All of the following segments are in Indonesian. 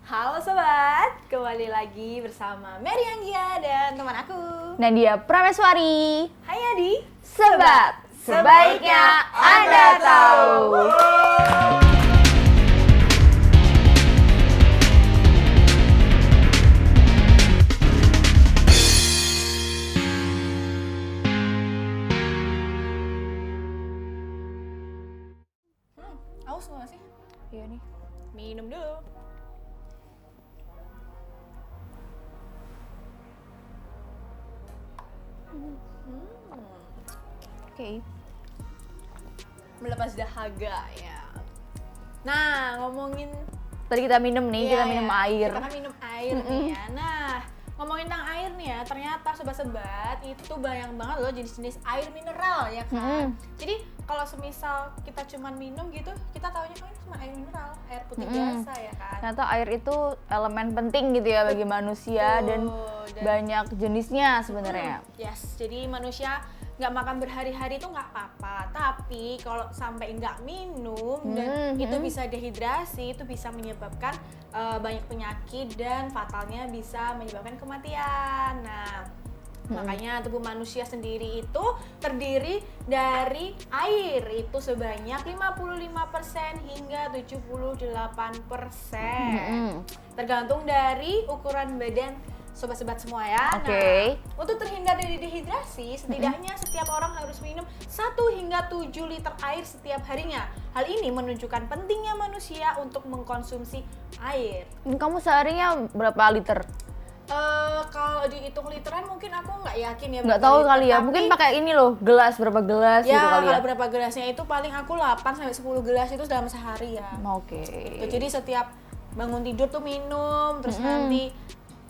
Halo sobat, kembali lagi bersama Mary Anggia dan teman aku Nadia Prameswari. Hai Adi. Sobat, sebaiknya Anda tahu. Aus nggak sih? Iya nih. Minum dulu. Oke. Melepas dahaga ya. Nah, ngomongin Tadi kita minum nih, kita minum air. Kita kan minum air nih ya. Nah, ngomongin tentang air nih ya, ternyata sobat-sobat itu banyak banget loh jenis-jenis air mineral ya kan. Jadi kalau semisal kita cuma minum gitu, kita taunya kan ini cuma air mineral, air putih biasa ya kan. Ternyata air itu elemen penting gitu ya bagi manusia dan banyak jenisnya sebenarnya. Yes, jadi manusia nggak makan berhari-hari itu nggak apa-apa, tapi kalau sampai nggak minum dan itu bisa dehidrasi, itu bisa menyebabkan banyak penyakit dan fatalnya bisa menyebabkan kematian. Nah, makanya tubuh manusia sendiri itu terdiri dari air itu sebanyak 55% hingga 78%. Tergantung dari ukuran badan sobat-sobat semua ya. Oke. Nah, untuk terhindar dari dehidrasi, setidaknya setiap orang harus minum 1 hingga 7 liter air setiap harinya. Hal ini menunjukkan pentingnya manusia untuk mengkonsumsi air. Kamu seharinya berapa liter? Kalau dihitung literan mungkin aku nggak yakin ya. Nggak berapa tahu liter, kali ya. tapi Mungkin pakai ini loh, gelas berapa gelas ya, gitu kali ya. kalau berapa gelasnya itu paling aku 8 sampai 10 gelas itu dalam sehari ya. Oke. Jadi setiap bangun tidur tuh minum, terus nanti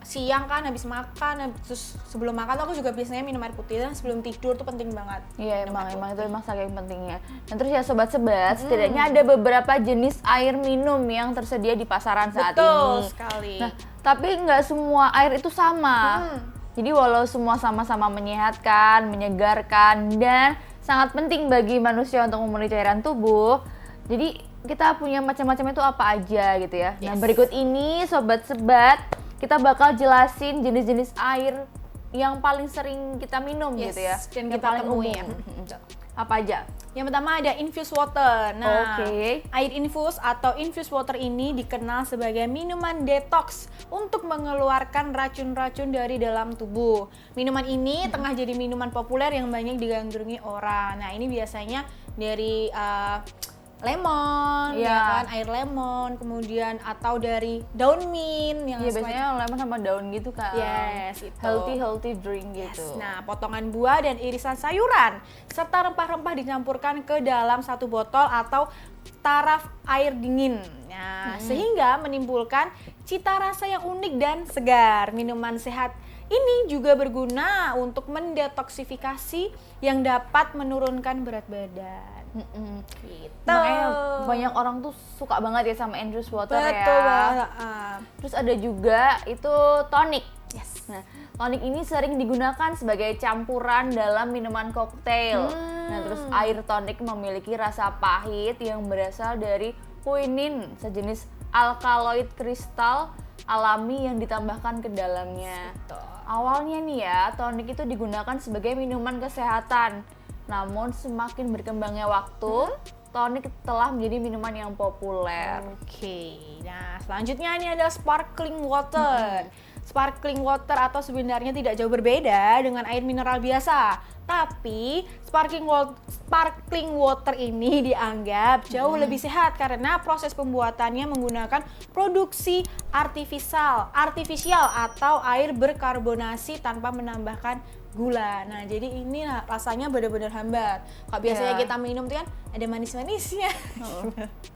siang kan habis makan, terus sebelum makan tuh aku juga biasanya minum air putih, dan sebelum tidur tuh penting banget. Iya emang itu emang saking pentingnya. Dan terus ya sobat-sobat, setidaknya ada beberapa jenis air minum yang tersedia di pasaran saat Betul ini. sekali. Nah, tapi nggak semua air itu sama. Jadi walau semua sama-sama menyehatkan, menyegarkan, dan sangat penting bagi manusia untuk memenuhi cairan tubuh. Jadi kita punya macam-macam itu apa aja gitu ya. Nah berikut ini sobat-sobat, kita bakal jelasin jenis-jenis air yang paling sering kita minum gitu ya. Dan yang kita paling temui. umum. Apa aja? Yang pertama ada infused water. Nah, Oke. air infus atau infused water ini dikenal sebagai minuman detox untuk mengeluarkan racun-racun dari dalam tubuh. Minuman ini tengah jadi minuman populer yang banyak digandrungi orang. Nah, ini biasanya dari lemon, ya kan, air lemon, kemudian atau dari daun mint yang Iya biasanya lemon sama daun gitu kan. Yes, itu. Healthy drink gitu. Nah, potongan buah dan irisan sayuran serta rempah-rempah dicampurkan ke dalam satu botol atau taraf air dingin. Nah, sehingga menimbulkan cita rasa yang unik dan segar. Minuman sehat ini juga berguna untuk mendetoksifikasi yang dapat menurunkan berat badan. Gitu. Makanya banyak orang tuh suka banget ya sama infused water. Betul ya. banget. Terus ada juga itu tonic. Yes. Nah, tonic ini sering digunakan sebagai campuran dalam minuman koktail. Nah, terus air tonic memiliki rasa pahit yang berasal dari quinine, sejenis alkaloid kristal alami yang ditambahkan ke dalamnya. Awalnya nih ya, tonic itu digunakan sebagai minuman kesehatan. Namun semakin berkembangnya waktu, tonic telah menjadi minuman yang populer. Oke, nah selanjutnya ini ada sparkling water. Sparkling water atau sebenarnya tidak jauh berbeda dengan air mineral biasa. Tapi sparkling water ini dianggap jauh lebih sehat karena proses pembuatannya menggunakan produksi artifisial atau air berkarbonasi tanpa menambahkan gula. Nah, jadi ini rasanya benar-benar hambar. Kalau biasanya kita minum tuh kan ada manis-manisnya.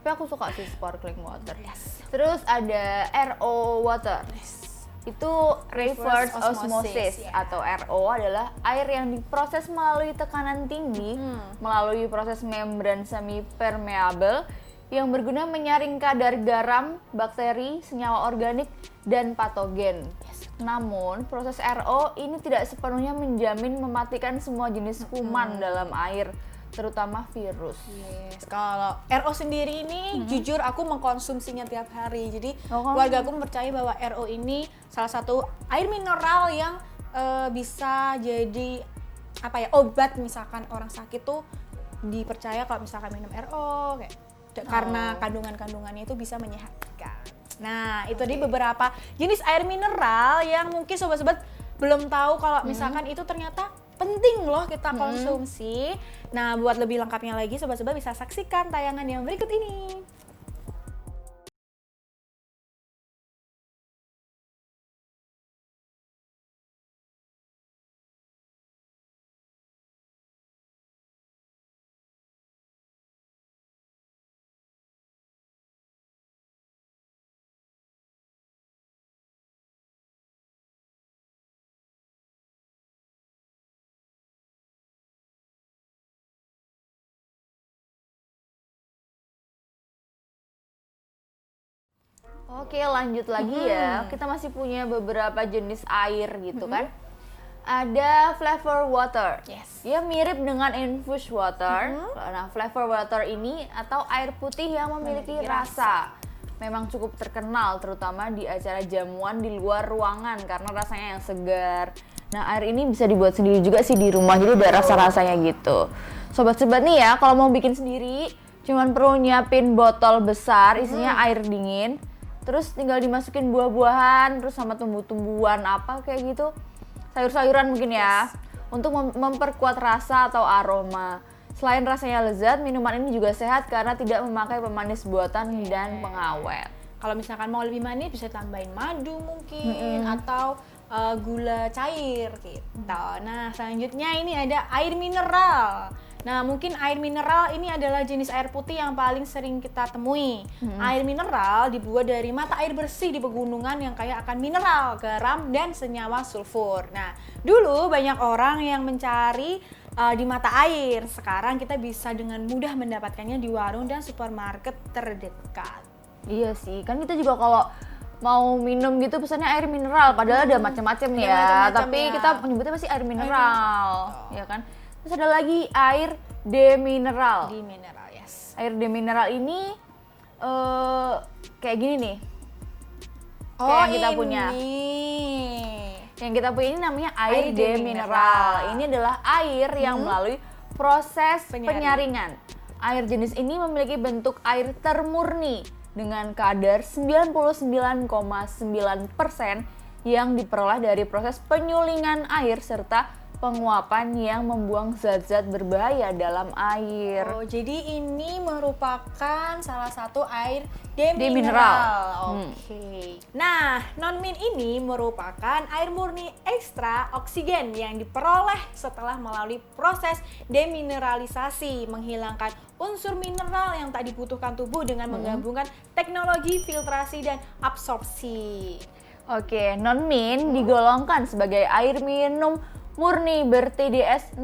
Tapi aku suka sih sparkling water. Terus ada RO water. Itu reverse osmosis atau RO adalah air yang diproses melalui tekanan tinggi melalui proses membran semi permeable yang berguna menyaring kadar garam, bakteri, senyawa organik, dan patogen. Namun, proses RO ini tidak sepenuhnya menjamin mematikan semua jenis kuman dalam air. terutama virus. Yes, kalau RO sendiri ini jujur aku mengkonsumsinya tiap hari. Jadi Oh. keluarga aku percaya bahwa RO ini salah satu air mineral yang bisa jadi apa ya, obat misalkan orang sakit tuh dipercaya kalau misalkan minum RO kayak karena kandungan-kandungannya itu bisa menyehatkan. Nah, itu tadi beberapa jenis air mineral yang mungkin sobat-sobat belum tahu kalau misalkan itu ternyata penting loh kita konsumsi. Nah, buat lebih lengkapnya lagi sobat-sobat bisa saksikan tayangan yang berikut ini. Oke, lanjut lagi ya. Kita masih punya beberapa jenis air gitu kan. Ada flavor water. Yes. Dia mirip dengan infused water. Nah, flavor water ini atau air putih yang memiliki rasa. Memang cukup terkenal terutama di acara jamuan di luar ruangan karena rasanya yang segar. Nah, air ini bisa dibuat sendiri juga sih di rumah. Jadi ada rasa-rasanya gitu. Sobat-sobat nih ya, kalau mau bikin sendiri cuman perlu nyiapin botol besar isinya air dingin. Terus tinggal dimasukin buah-buahan, terus sama tumbuh-tumbuhan apa kayak gitu. Sayur-sayuran mungkin ya. Untuk memperkuat rasa atau aroma. Selain rasanya lezat, minuman ini juga sehat karena tidak memakai pemanis buatan dan pengawet. Kalau misalkan mau lebih manis bisa tambahin madu mungkin atau gula cair gitu. Nah, selanjutnya ini ada air mineral. Nah, mungkin air mineral ini adalah jenis air putih yang paling sering kita temui. Air mineral dibuat dari mata air bersih di pegunungan yang kaya akan mineral, garam, dan senyawa sulfur. Nah, dulu banyak orang yang mencari di mata air. Sekarang kita bisa dengan mudah mendapatkannya di warung dan supermarket terdekat. Iya sih, kan kita juga kalau mau minum gitu pesannya air mineral, padahal ada macam-macam ya. macam-macam Tapi ya. kita menyebutnya pasti air mineral, ya kan? Terus ada lagi air demineral. Di mineral, yes. Air demineral ini kayak gini nih. Oh, yang kita punya. ini. Yang kita punya ini namanya air Air demineral. demineral. Ini adalah air yang melalui proses penyaringan. Air jenis ini memiliki bentuk air termurni dengan kadar 99,9% yang diperoleh dari proses penyulingan air serta penguapan yang membuang zat-zat berbahaya dalam air. Oh, jadi ini merupakan salah satu air Demineral. demineral. Oke. Nah, non-min ini merupakan air murni ekstra oksigen yang diperoleh setelah melalui proses demineralisasi, menghilangkan unsur mineral yang tak dibutuhkan tubuh dengan menggabungkan teknologi filtrasi dan absorpsi. Oke, non-min digolongkan sebagai air minum murni ber-TDS 0.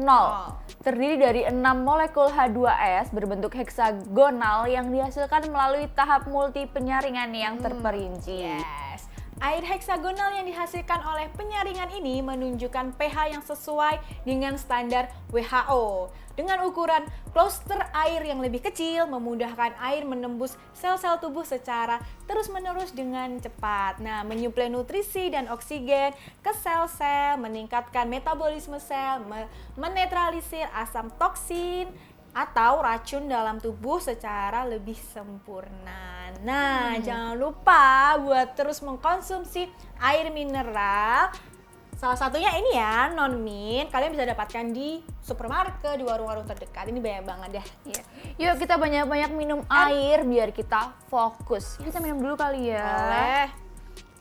Terdiri dari 6 molekul H2S berbentuk heksagonal yang dihasilkan melalui tahap multi penyaringan yang terperinci. Yes. Air heksagonal yang dihasilkan oleh penyaringan ini menunjukkan pH yang sesuai dengan standar WHO. Dengan ukuran cluster air yang lebih kecil, memudahkan air menembus sel-sel tubuh secara terus-menerus dengan cepat. Nah, menyuplai nutrisi dan oksigen ke sel-sel, meningkatkan metabolisme sel, menetralisir asam toksin atau racun dalam tubuh secara lebih sempurna. Nah, jangan lupa buat terus mengkonsumsi air mineral. Salah satunya ini ya, non-min. Kalian bisa dapatkan di supermarket, di warung-warung terdekat. Ini banyak banget deh. Iya. Yuk kita banyak-banyak minum air biar kita fokus. Kita minum dulu kali ya. Boleh.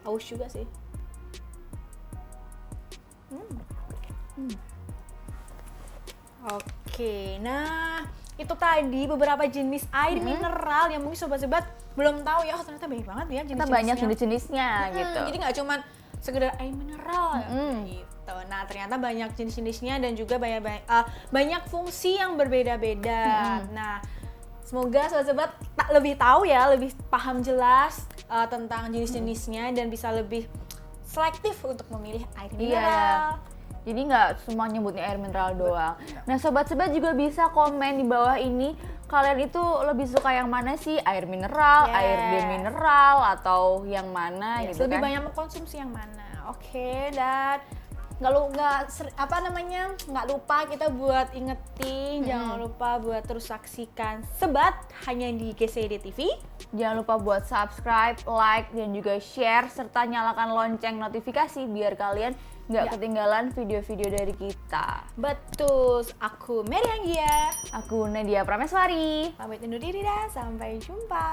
Haus juga sih. Oke, nah itu tadi beberapa jenis air mineral yang mungkin sobat-sobat belum tahu ya. Oh, ternyata banyak banget ya Kita banyak jenis-jenisnya gitu. Jadi nggak cuman sekedar air mineral gitu. Nah, ternyata banyak jenis-jenisnya dan juga banyak fungsi yang berbeda-beda. Nah, semoga sobat-sobat lebih tahu ya, lebih paham jelas tentang jenis-jenisnya dan bisa lebih selektif untuk memilih air mineral. Jadi nggak semua nyebutnya air mineral doang. Nah sobat-sobat juga bisa komen di bawah ini, kalian itu lebih suka yang mana sih? Air mineral, air demineral, atau yang mana gitu lebih kan? banyak mengkonsumsi yang mana. Oke, dan nggak lupa kita buat ingetin, jangan lupa buat terus saksikan Sebat hanya di GCD TV. Jangan lupa buat subscribe, like, dan juga share, serta nyalakan lonceng notifikasi biar kalian nggak ketinggalan video-video dari kita. Betul, aku Mary Anggia. Aku Nadia Prameswari. Pamit undur diri dah, sampai jumpa.